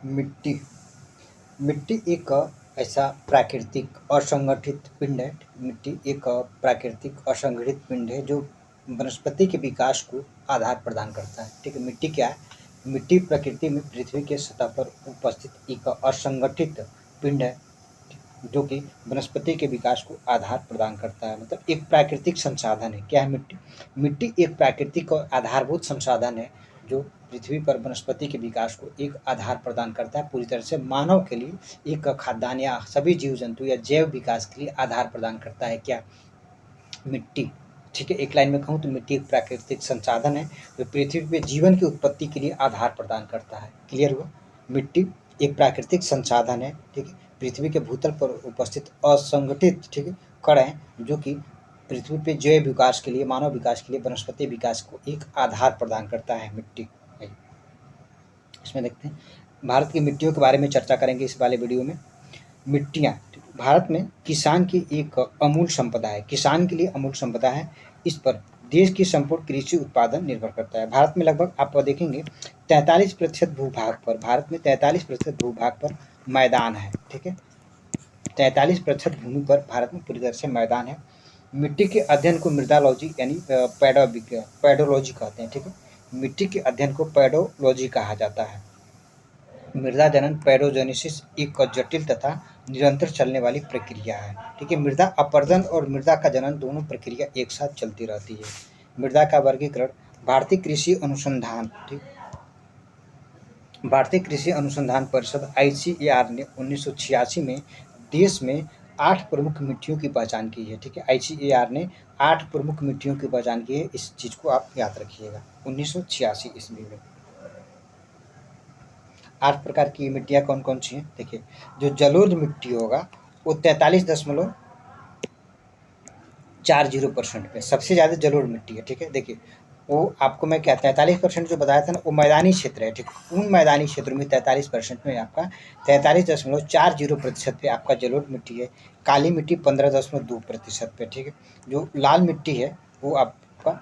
मिट्टी मिट्टी एक ऐसा प्राकृतिक असंगठित पिंड है। मिट्टी एक प्राकृतिक असंगठित पिंड है जो वनस्पति के विकास को आधार प्रदान करता है। ठीक है, मिट्टी क्या है? मिट्टी प्रकृति में पृथ्वी के सतह पर उपस्थित एक असंगठित पिंड है जो कि वनस्पति के विकास को आधार प्रदान करता है। मतलब एक प्राकृतिक संसाधन है। क्या है मिट्टी? मिट्टी एक प्राकृतिक और आधारभूत संसाधन है जो पृथ्वी पर वनस्पति के विकास को एक आधार प्रदान करता है। पूरी तरह से मानव के लिए एक खाद्यान्न या सभी जीव जंतु या जैव विकास के लिए आधार प्रदान करता है। क्या? मिट्टी। ठीक है, एक लाइन में कहूँ तो मिट्टी एक प्राकृतिक संसाधन है जो पृथ्वी पे जीवन की उत्पत्ति के लिए आधार प्रदान करता है। क्लियर हुआ? मिट्टी एक प्राकृतिक संसाधन है, ठीक है, पृथ्वी के भूतल पर उपस्थित असंगठित, ठीक है, कण है जो कि पृथ्वी पे जैव विकास के लिए, मानव विकास के लिए, वनस्पति विकास को एक आधार प्रदान करता है मिट्टी। इसमें देखते हैं भारत की मिट्टियों के बारे में चर्चा करेंगे इस वाले वीडियो में। मिट्टियाँ भारत में किसान की एक अमूल संपदा है। किसान के लिए अमूल संपदा है। इस पर देश की संपूर्ण कृषि उत्पादन निर्भर करता है। भारत में लगभग आप देखेंगे 43% भूभाग पर, भारत में 43% भूभाग पर मैदान है। ठीक है, 43% भूमि पर भारत में पूरी तरह से मैदान है। मिट्टी के अध्ययन को मृदालॉजी यानी पैडोलॉजी कहते हैं। ठीक है, मिट्टी के अध्ययन को पैडोलॉजी कहा जाता है। मृदा जनन पैडोजेनेसिस एक जटिल तथा निरंतर चलने वाली प्रक्रिया है। ठीक है, मृदा अपरदन और मृदा का जनन दोनों प्रक्रिया एक साथ चलती रहती है। मृदा का वर्गीकरण भारतीय कृषि अनुसंधान, ठीक, भारतीय कृषि अनुसंधान परिषद ICAR ने 1986 में देश में 8 प्रमुख मिट्टियों की पहचान की है। ठीक है, ICAR ने 8 प्रमुख मिट्टियों की पहचान की है। इस चीज़ को आप याद रखिएगा। 1986 ईस्वी में 8 प्रकार की मिट्टियाँ कौन कौन सी हैं? देखिए, जो जलोढ़ मिट्टी होगा वो 43.40% पे सबसे ज़्यादा जलोढ़ मिट्टी है। ठीक है, देखिए वो आपको मैं क्या 43% जो बताया था ना, वो मैदानी क्षेत्र है। ठीक, उन मैदानी क्षेत्रों में 43% में आपका 43.40% पे आपका जलोढ़ मिट्टी है। काली मिट्टी 15.2% पे। ठीक है, जो लाल मिट्टी है वो आपका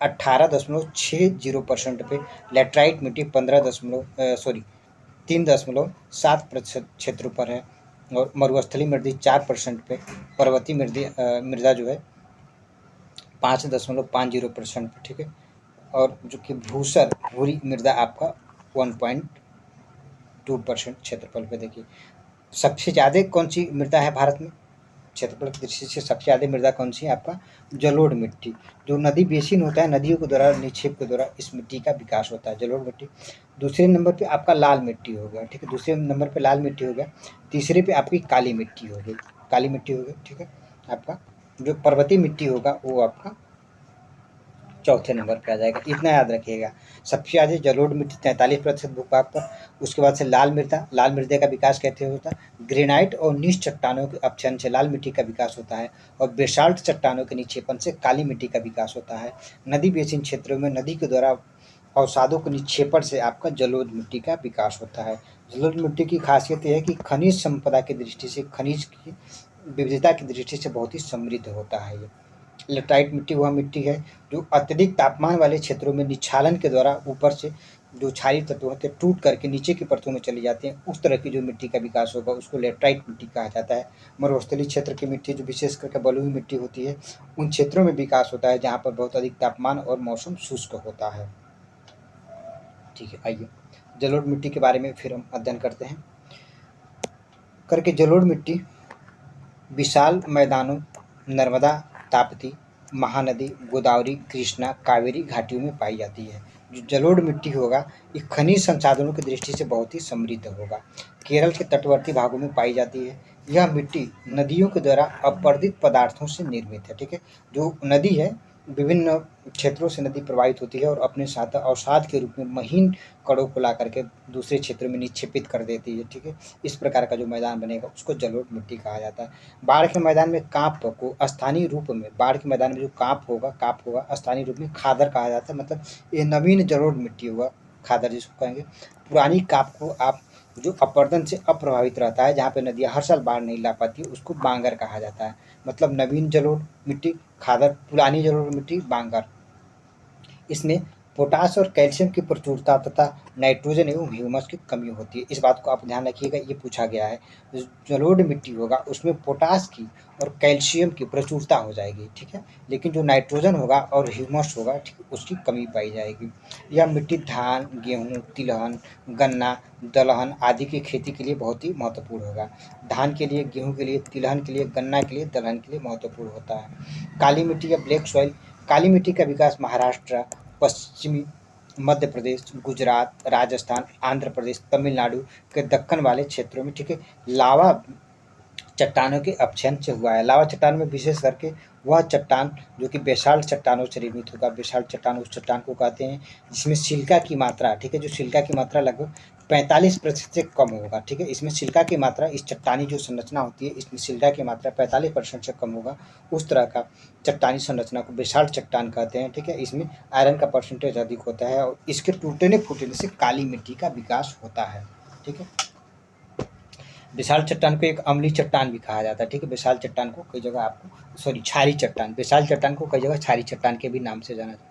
18.60% पे। लेटराइट मिट्टी 3.7% क्षेत्रों पर है। और मरुस्थलीय मृदा 4% पे। पर्वतीय मृदा जो है 5.50% पे। ठीक है, और जो कि भूरी मृदा आपका 1.2% क्षेत्रफल पे। देखिए सबसे ज़्यादा कौन सी मृदा है भारत में? क्षेत्रफल की दृष्टि से सबसे ज़्यादा मृदा कौन सी है? आपका जलोढ़ मिट्टी। जो नदी बेसिन होता है, नदियों के द्वारा निक्षेप के द्वारा इस मिट्टी का विकास होता है, जलोढ़ मिट्टी। दूसरे नंबर पे आपका लाल मिट्टी हो गया। ठीक है, दूसरे नंबर पे लाल मिट्टी हो गया। तीसरे पे आपकी काली मिट्टी हो गई, काली मिट्टी हो गई। ठीक है, आपका जो पर्वतीय मिट्टी होगा वो आपका चौथे नंबर पे आ जाएगा। इतना याद रखिएगा। सबसे ज़्यादा जलोढ़ मिट्टी 43% भूभाग पर। उसके बाद से लाल मृदा का विकास कैसे होता है? ग्रेनाइट और नीच चट्टानों के अपक्षय से लाल मिट्टी का विकास होता है और बेसाल्ट चट्टानों के निक्षेपण से काली मिट्टी का विकास होता है। नदी बेसिन क्षेत्रों में नदी के द्वारा अवसादों के निक्षेपण से आपका जलोढ़ मिट्टी का विकास होता है। जलोढ़ मिट्टी की खासियत यह है कि खनिज संपदा की दृष्टि से, खनिज की विविधता की दृष्टि से बहुत ही समृद्ध होता है ये। लेटराइट मिट्टी वह मिट्टी है जो अत्यधिक तापमान वाले क्षेत्रों में निक्षालन के द्वारा ऊपर से जो क्षारीय तत्व होते हैं टूट करके नीचे की परतों में चले जाते हैं। उस तरह की जो मिट्टी का विकास होगा उसको लेटराइट मिट्टी कहा जाता है। मरुस्थलीय क्षेत्र की मिट्टी जो विशेष करके बलुई मिट्टी होती है, उन क्षेत्रों में विकास होता है जहाँ पर बहुत अधिक तापमान और मौसम शुष्क होता है। ठीक है, आइए जलोढ़ मिट्टी के बारे में फिर हम अध्ययन करते हैं। करके जलोढ़ मिट्टी विशाल मैदानों, नर्मदा, ताप्ती, महानदी, गोदावरी, कृष्णा, कावेरी घाटियों में पाई जाती है। जो जलोढ़ मिट्टी होगा ये खनिज संसाधनों की दृष्टि से बहुत ही समृद्ध होगा। केरल के तटवर्ती भागों में पाई जाती है। यह मिट्टी नदियों के द्वारा अपरदित पदार्थों से निर्मित है। ठीक है, जो नदी है विभिन्न क्षेत्रों से नदी प्रवाहित होती है और अपने साथ अवसाद के रूप में महीन कणों को ला करके दूसरे क्षेत्रों में निक्षेपित कर देती है। ठीक है, इस प्रकार का जो मैदान बनेगा उसको जलोढ़ मिट्टी कहा जाता है। बाढ़ के मैदान में कांप को स्थानीय रूप में, बाढ़ के मैदान में जो कांप होगा स्थानीय रूप में खादर कहा जाता है। मतलब ये नवीन जलोढ़ मिट्टी होगा, खादर जिसको कहेंगे। पुरानी कांप को आप जो अपरदन से अप्रभावित रहता है, जहाँ पे नदियाँ हर साल बाढ़ नहीं ला पाती, उसको बांगर कहा जाता है। मतलब नवीन जलोढ़ मिट्टी खादर, पुरानी जलोढ़ मिट्टी बांगर। इसमें पोटास और कैल्शियम की प्रचुरता तथा नाइट्रोजन एवं ह्यूमस की कमी होती है। इस बात को आप ध्यान रखिएगा, ये पूछा गया है। जलोढ़ मिट्टी होगा उसमें पोटास की और कैल्शियम की प्रचुरता हो जाएगी, ठीक है, लेकिन जो नाइट्रोजन होगा और ह्यूमस होगा, ठीक, उसकी कमी पाई जाएगी। यह मिट्टी धान, गेहूँ, तिलहन, गन्ना, दलहन आदि की खेती के लिए बहुत ही महत्वपूर्ण होगा। धान के लिए, गेहूँ के लिए, तिलहन के लिए, गन्ना के लिए, दलहन के लिए महत्वपूर्ण होता है। काली मिट्टी या ब्लैक सॉइल, काली मिट्टी का विकास महाराष्ट्र, पश्चिमी मध्य प्रदेश, गुजरात, राजस्थान, आंध्र प्रदेश, तमिलनाडु के दक्कन वाले क्षेत्रों में, ठीक है, लावा चट्टानों के अपक्षयन से हुआ है। लावा चट्टान में विशेष करके वह चट्टान जो कि बेसाल्ट चट्टानों से निर्मित होगा। बेसाल्ट चट्टान उस चट्टान को कहते हैं जिसमें सिलिका की मात्रा, ठीक है, जो सिलिका की मात्रा लगभग 45% से कम होगा, ठीक है, इसमें सिलिका की मात्रा, इस चट्टानी जो संरचना होती है इसमें सिलिका की मात्रा 45% से कम होगा। उस तरह का चट्टानी संरचना को बेसाल्ट चट्टान कहते हैं, ठीक है। इसमें आयरन का परसेंटेज अधिक होता है और इसके टूटने फूटने से काली मिट्टी का विकास होता है, ठीक है। विशाल चट्टान को एक अम्लीय चट्टान भी कहा जाता है, ठीक है। विशाल चट्टान को कई जगह आपको क्षारी चट्टान, विशाल चट्टान को कई जगह क्षारी चट्टान के भी नाम से जाना जाता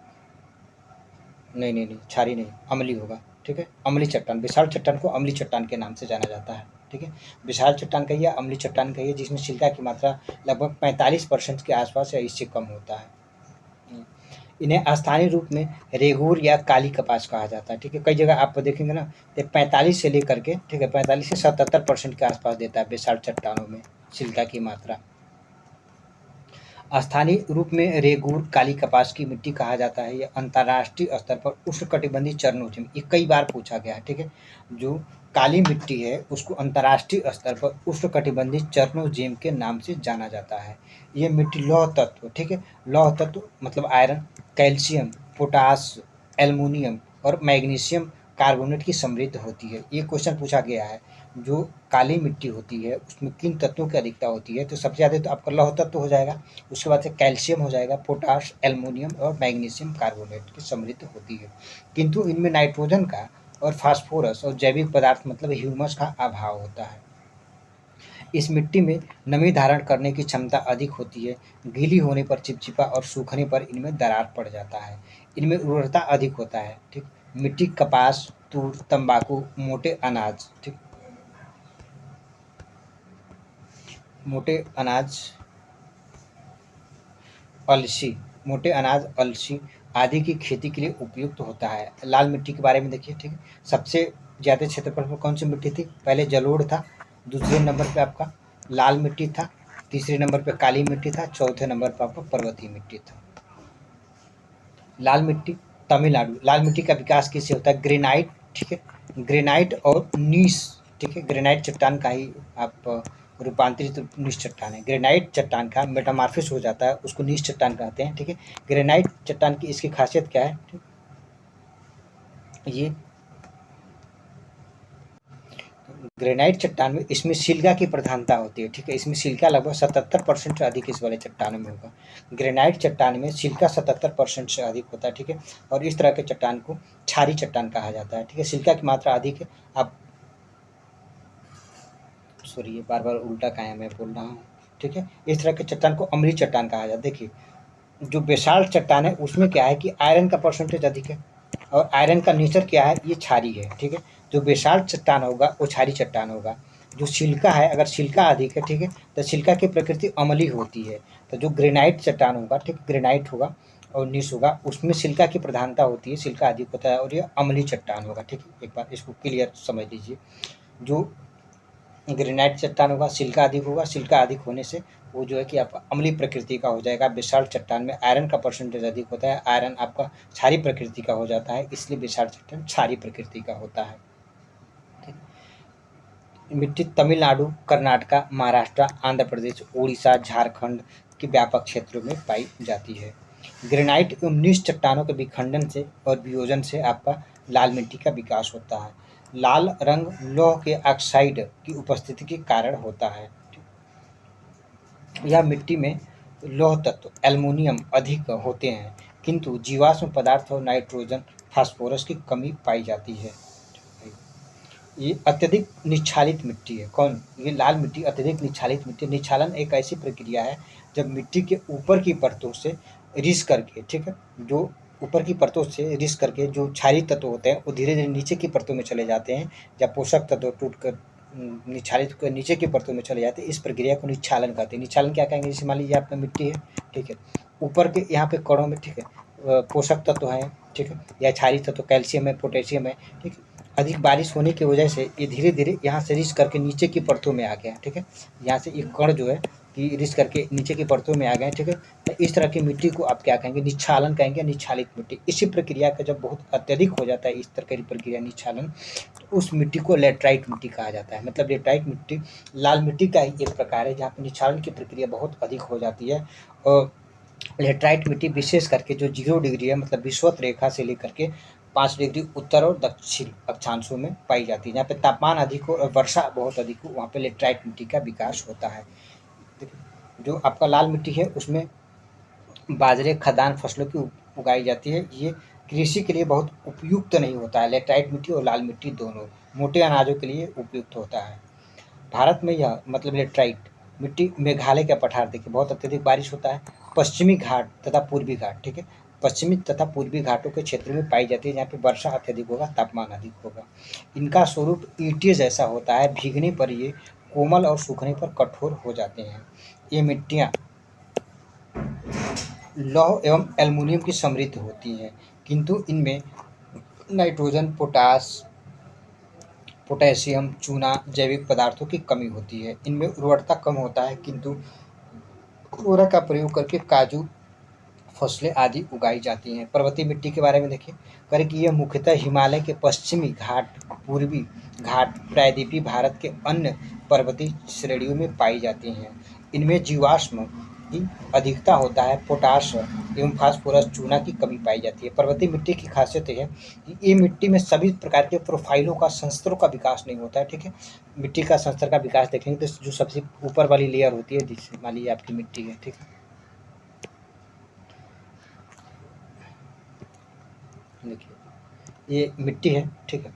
है। नहीं, क्षारी नहीं, अम्लीय होगा, ठीक है। अम्लीय चट्टान, विशाल चट्टान को अम्लीय चट्टान के नाम से जाना जाता है, ठीक है। विशाल चट्टान कहिए, अम्लीय चट्टान कहिए, जिसमें सिलिका की मात्रा लगभग 45% के आसपास या इससे कम होता है। इन्हें स्थानीय रूप में रेगूर या काली कपास कहा जाता है, ठीक है। कई जगह आप देखेंगे ना, तो 45 से लेकर के, ठीक है, 45 से 77% के आसपास देता है बेसाल्ट चट्टानों में सिलिका की मात्रा। स्थानीय रूप में रेगूर काली कपास की मिट्टी कहा जाता है। यह अंतर्राष्ट्रीय स्तर पर उष्णकटिबंधीय चरणों में, ये कई बार पूछा गया है, ठीक है। जो काली मिट्टी है उसको अंतर्राष्ट्रीय स्तर पर उष्णकटिबंधीय चरणोजेम के नाम से जाना जाता है। ये मिट्टी लौह तत्व, ठीक है, लौह तत्व मतलब आयरन, कैल्शियम, पोटास, एल्युमिनियम और मैग्नीशियम कार्बोनेट की समृद्ध होती है। ये क्वेश्चन पूछा गया है, जो काली मिट्टी होती है उसमें किन तत्वों की अधिकता होती है, तो सबसे ज़्यादा तो आपका लौह तत्व हो जाएगा, उसके बाद से कैल्शियम हो जाएगा, पोटाश, एल्युमिनियम और मैग्नीशियम कार्बोनेट की समृद्ध होती है। किंतु इनमें नाइट्रोजन का और फास्फोरस और जैविक पदार्थ मतलब ह्यूमस का अभाव होता है। इस मिट्टी में नमी धारण करने की क्षमता अधिक होती है। गीली होने पर चिपचिपा और सूखने पर इनमें दरार पड़ जाता है। इनमें उर्वरता अधिक होता है, ठीक। मिट्टी कपास, तूर, तंबाकू, मोटे अनाज, ठीक, मोटे अनाज, अलसी, मोटे अनाज, अलसी आदि की खेती के लिए उपयुक्त होता है। लाल मिट्टी के बारे में देखिए, ठीक है। सबसे ज़्यादा क्षेत्रफल पर कौन सी मिट्टी थी? पहले जलोढ़ था, दूसरे नंबर पे आपका लाल मिट्टी था, तीसरे नंबर पे काली मिट्टी था, चौथे नंबर पर आपका पर्वतीय मिट्टी था। लाल मिट्टी तमिलनाडु, लाल मिट्टी का विकास किससे होता है? ग्रेनाइट, ठीक है, ग्रेनाइट और नीस, ठीक है, ग्रेनाइट चट्टान का ही आप रूपांतरित नीस चट्टान है। ग्रेनाइट चट्टान का मेटामॉर्फिस हो जाता है, उसको नीस चट्टान कहते हैं, ठीक है। ग्रेनाइट चट्टान की इसकी खासियत क्या है? ठीक? ये ग्रेनाइट चट्टान में इसमें सिलिका की प्रधानता होती है, ठीक है। इसमें सिलिका लगभग 77% से अधिक इस वाले चट्टानों में होगा। ग्रेनाइट चट्टान में सिलिका 77% से अधिक होता है, ठीक है। और इस तरह के चट्टान को क्षारी चट्टान कहा जाता है, ठीक है। सिलिका की मात्रा अधिक है। आप सॉरी, ये बार बार उल्टा काया मैं बोल रहा हूँ, ठीक है। इस तरह के चट्टान को अम्लीय चट्टान कहा जाता है। देखिए, जो बेसाल्ट चट्टान है उसमें क्या है कि आयरन का परसेंटेज अधिक है और आयरन का नेचर क्या है, ये क्षारी है, ठीक है। जो बेसाल्ट चट्टान होगा वो क्षारी चट्टान होगा। जो सिलिका है, अगर सिलिका अधिक है, ठीक है, तो सिलिका की प्रकृति अम्लीय होती है। तो जो ग्रेनाइट चट्टान होगा, ठीक, ग्रेनाइट होगा और नीस होगा, उसमें सिलिका की प्रधानता होती है, सिलिका अधिक होता है और ये अम्लीय चट्टान होगा, ठीक है। एक बार इसको क्लियर समझ लीजिए। जो ग्रेनाइट चट्टान होगा सिलिका अधिक होगा, सिलिका अधिक होने से वो जो है कि आपका अम्लीय प्रकृति का हो जाएगा। बेसाल्ट चट्टान में आयरन का परसेंटेज अधिक होता है, आयरन आपका क्षारीय प्रकृति का हो जाता है, इसलिए बेसाल्ट चट्टान क्षारीय प्रकृति का होता है। मिट्टी तमिलनाडु, कर्नाटक, महाराष्ट्र, आंध्र प्रदेश, उड़ीसा, झारखंड के व्यापक क्षेत्रों में पाई जाती है। ग्रेनाइट एवं नीस चट्टानों के विखंडन से और वियोजन से आपका लाल मिट्टी का विकास होता है। लाल रंग लौह के ऑक्साइड की उपस्थिति के कारण होता है। यह मिट्टी में लौह तत्व एल्युमिनियम अधिक होते हैं, किंतु जीवाश्म पदार्थ और नाइट्रोजन, फास्फोरस की कमी पाई जाती है। ये अत्यधिक निच्छालित मिट्टी है। कौन? ये लाल मिट्टी अत्यधिक निच्छालित मिट्टी। निच्छालन एक ऐसी प्रक्रिया है जब मिट्टी के ऊपर की परतों से रिस करके, ठीक है, जो ऊपर की परतों से रिस करके जो क्षारीय तत्व होते हैं वो धीरे धीरे नीचे की परतों में चले जाते हैं। जब पोषक तत्व टूट कर निक्षारित कर नीचे की परतों में चले जाते हैं, इस प्रक्रिया को निक्षालन कहते हैं। निक्षालन क्या कहेंगे, जैसे मान लीजिए आपका मिट्टी है, ठीक है, ऊपर के यहाँ पे कणों में, ठीक है, पोषक तत्व हैं, ठीक है, या क्षारीय तत्व कैल्शियम है, पोटेशियम है, ठीक है, अधिक बारिश होने की वजह से ये धीरे धीरे यहाँ से रिस करके नीचे की परतों में आ गया, ठीक है, यहाँ से एक कण जो है कि रिस करके नीचे की परतों में आ गए, ठीक है। तो इस तरह की मिट्टी को आप क्या कहेंगे, निक्षालन कहेंगे, निक्षालित मिट्टी। इसी प्रक्रिया का जब बहुत अत्यधिक हो जाता है इस तरह की प्रक्रिया निक्षालन, तो उस मिट्टी को लेटराइट मिट्टी कहा जाता है। मतलब लेटराइट मिट्टी लाल मिट्टी का ही एक प्रकार है जहाँ पर निक्षालन की प्रक्रिया बहुत अधिक हो जाती है। और लेटराइट मिट्टी विशेष करके जो 0 डिग्री है, मतलब विषुवत रेखा से लेकर के 5 डिग्री उत्तर और दक्षिण अक्षांशों में पाई जाती है। जहाँ पे तापमान अधिक हो और वर्षा बहुत अधिक हो, वहाँ पे लेटराइट मिट्टी का विकास होता है। जो आपका लाल मिट्टी है उसमें बाजरे खदान फसलों की उगाई जाती है। ये कृषि के लिए बहुत उपयुक्त नहीं होता है। लेटराइट मिट्टी और लाल मिट्टी दोनों मोटे अनाजों के लिए उपयुक्त होता है। भारत में यह मतलब लेटराइट मिट्टी मेघालय का पठार देखिए बहुत अत्यधिक बारिश होता है। पश्चिमी घाट तथा पूर्वी घाट, ठीक है, पश्चिमी तथा पूर्वी घाटों के क्षेत्र में पाई जाती है जहाँ पे वर्षा अत्यधिक होगा, तापमान अधिक होगा। इनका स्वरूप ईंटे जैसा होता है। भीगने पर ये कोमल और सूखने पर कठोर हो जाते हैं। ये मिट्टियाँ लौह एवं एल्युमिनियम की समृद्ध होती हैं, किंतु इनमें नाइट्रोजन, पोटेशियम, चूना जैविक पदार्थों की कमी होती है। इनमें उर्वरता कम होता है, किंतु उर्वरक का प्रयोग करके काजू फसलें आदि उगाई जाती हैं। पर्वतीय मिट्टी के बारे में देखिए करें कि यह मुख्यतः हिमालय के पश्चिमी घाट, पूर्वी घाट, प्रायद्वीपीय भारत के अन्य पर्वतीय श्रेणियों में पाई जाती हैं। इनमें जीवाश्म की अधिकता होता है। पोटाश एवं फास्फोरस, चूना की कमी पाई जाती है। पर्वतीय मिट्टी की खासियत है कि ये मिट्टी में सभी प्रकार के प्रोफाइलों का, संस्तरों का विकास नहीं होता है, ठीक है। मिट्टी का संस्तर का विकास देखेंगे तो जो सबसे ऊपर वाली लेयर होती है, जिससे मान लीजिए आपकी मिट्टी है, ठीक है, देखिए ये मिट्टी है, ठीक है।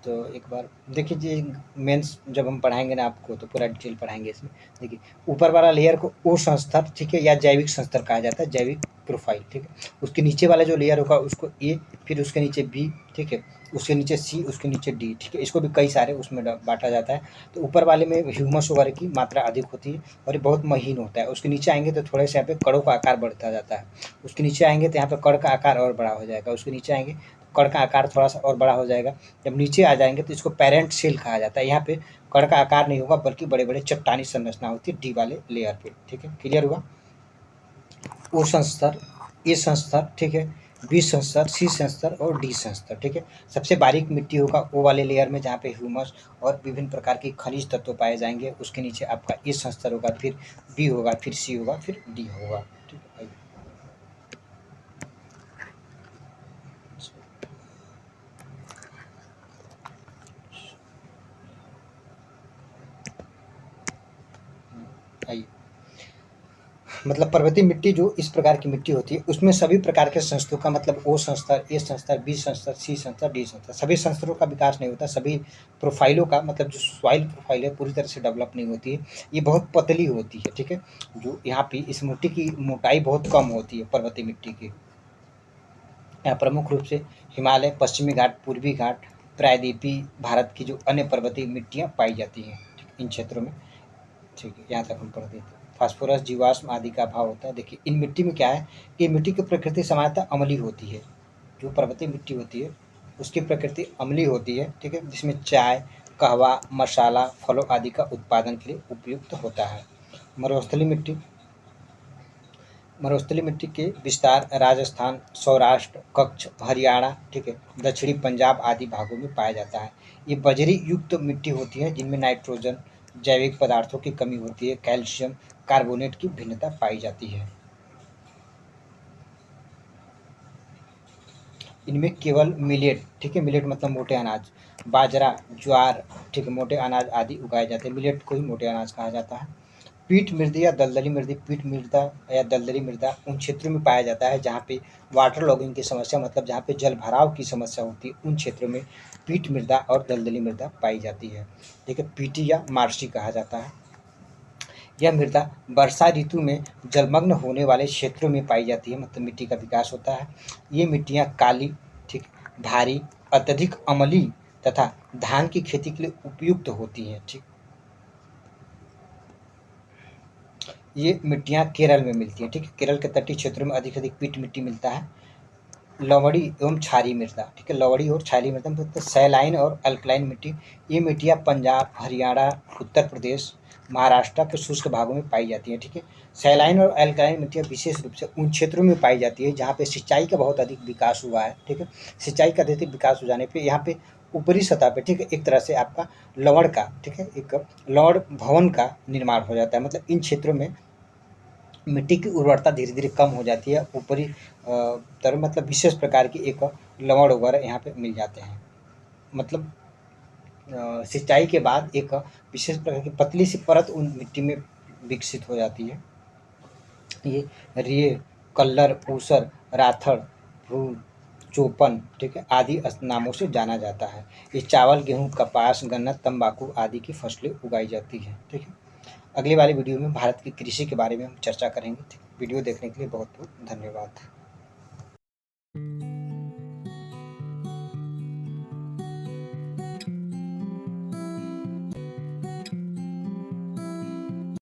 तो एक बार देखिए जी, मेंस जब हम पढ़ाएंगे ना आपको तो पूरा डिटेल पढ़ाएंगे इसमें। देखिए ऊपर वाला लेयर को ओ संस्तर, ठीक है, या जैविक संस्तर कहा जाता है, जैविक प्रोफाइल, ठीक है। उसके नीचे वाला जो लेयर होगा उसको ए, फिर उसके नीचे बी, ठीक है, उसके नीचे सी, उसके नीचे डी, ठीक है। इसको भी कई सारे उसमें बांटा जाता है। तो ऊपर वाले में ह्यूमस वगैरह की मात्रा अधिक होती है और ये बहुत महीन होता है। उसके नीचे आएंगे तो थोड़े से यहाँ पे कड़ों का आकार बढ़ता जाता है। उसके नीचे आएंगे तो यहाँ पे कड़ का आकार और बड़ा हो जाएगा। उसके नीचे आएंगे कण का आकार थोड़ा सा और बड़ा हो जाएगा। जब नीचे आ जाएंगे तो इसको पेरेंट सेल कहा जाता है। यहाँ पे कण का आकार नहीं होगा बल्कि बड़े बड़े चट्टानी संरचना होती है डी वाले लेयर पे, ठीक है। क्लियर हुआ। ओ संस्तर, ए संस्तर, ठीक है, बी संस्तर, सी संस्तर और डी संस्तर, ठीक है। सबसे बारीक मिट्टी होगा ओ वाले लेयर में जहाँ पे ह्यूमस और विभिन्न प्रकार के खनिज तत्व पाए जाएंगे। उसके नीचे आपका ए संस्तर होगा, फिर बी होगा, फिर सी होगा, फिर डी होगा, ठीक है। आइए, मतलब पर्वतीय मिट्टी जो इस प्रकार की मिट्टी होती है उसमें सभी प्रकार के संस्तरों का, मतलब ओ संस्तर, ए संस्तर, बी संस्तर, सी संस्तर, डी संस्तर, सभी संस्तरों का विकास नहीं होता। सभी प्रोफाइलों का, मतलब जो सॉइल प्रोफाइल है पूरी तरह से डेवलप नहीं होती है। ये बहुत पतली होती है, ठीक है। जो यहाँ पे इस मिट्टी की मोटाई बहुत कम होती है पर्वतीय मिट्टी की। यहाँ प्रमुख रूप से हिमालय, पश्चिमी घाट, पूर्वी घाट, प्रायद्वीपीय भारत की जो अन्य पर्वतीय मिट्टियाँ पाई जाती हैं इन क्षेत्रों में, ठीक है। यहाँ तक हम पढ़ देते हैं। फास्फोरस, जीवाश्म आदि का अभाव होता है। देखिए इन मिट्टी में क्या है कि मिट्टी की प्रकृति सामान्यतः अम्लीय होती है। जो पर्वतीय मिट्टी होती है उसकी प्रकृति अम्लीय होती है, ठीक है, जिसमें चाय, कहवा, मसाला, फलों आदि का उत्पादन के लिए उपयुक्त होता है। मरुस्थलीय मिट्टी, मरुस्थलीय मिट्टी के विस्तार राजस्थान, सौराष्ट्र, कच्छ, हरियाणा, ठीक है, दक्षिणी पंजाब आदि भागों में पाया जाता है। ये बजरी युक्त मिट्टी होती है जिनमें नाइट्रोजन, जैविक पदार्थों की कमी होती है, कैल्शियम कार्बोनेट की भिन्नता पाई जाती है। इनमें केवल मिलेट, ठीक है, मिलेट मतलब मोटे अनाज, बाजरा, ज्वार, ठीक है, मोटे अनाज आदि उगाए जाते हैं। मिलेट को ही मोटे अनाज कहा जाता है। पीठ मृदा या दलदली मृदा, पीठ मृदा या दलदली मृदा उन क्षेत्रों में पाया जाता है जहाँ पे वाटर लॉगिंग की समस्या, मतलब जहाँ पे जल भराव की समस्या होती है, उन क्षेत्रों में पीठ मृदा और दलदली मृदा पाई जाती है, ठीक है। पीटी या मार्शी कहा जाता है। यह मृदा वर्षा ऋतु में जलमग्न होने वाले क्षेत्रों में पाई जाती है, मतलब मिट्टी का विकास होता है। ये मिट्टियाँ काली, ठीक, भारी, अत्यधिक अम्लीय तथा धान की खेती के लिए उपयुक्त होती हैं, ठीक। ये मिट्टियाँ केरल में मिलती हैं, ठीक है। केरल के तटीय क्षेत्रों में अधिक पीट मिट्टी मिलता है। लवणी एवं क्षारीय मृदा, ठीक है। लवणी और क्षारीय मृदा मतलब सैलाइन और अल्कलाइन मिट्टी। ये मिट्टियाँ पंजाब, हरियाणा, उत्तर प्रदेश, महाराष्ट्र के शुष्क भागों में पाई जाती हैं, ठीक है। सैलाइन और अल्कलाइन मिट्टियाँ विशेष रूप से उन क्षेत्रों में पाई जाती है जहाँ पे सिंचाई का बहुत अधिक विकास हुआ है, ठीक है। सिंचाई का अधिक विकास हो जाने पे यहाँ पे ऊपरी सतह पे, ठीक है, एक तरह से आपका लवण का, ठीक है, एक लवण भवन का निर्माण हो जाता है। मतलब इन क्षेत्रों में मिट्टी की उर्वरता धीरे-धीरे कम हो जाती है। ऊपरी तरफ मतलब विशेष प्रकार की एक लवण वगैरह यहाँ पे मिल जाते हैं। मतलब सिंचाई के बाद एक विशेष प्रकार की पतली सी परत उन मिट्टी में विकसित हो जाती है। ये रेय, कल्लर, ऊसर, राथड़, भ्रूण, चोपन, ठीक है, आदि नामों से जाना जाता है। ये चावल, गेहूँ, कपास, गन्ना, तंबाकू आदि की फसलें उगाई जाती हैं, ठीक है। अगली वाली वीडियो में भारत की कृषि के बारे में हम चर्चा करेंगे। वीडियो देखने के लिए बहुत बहुत धन्यवाद।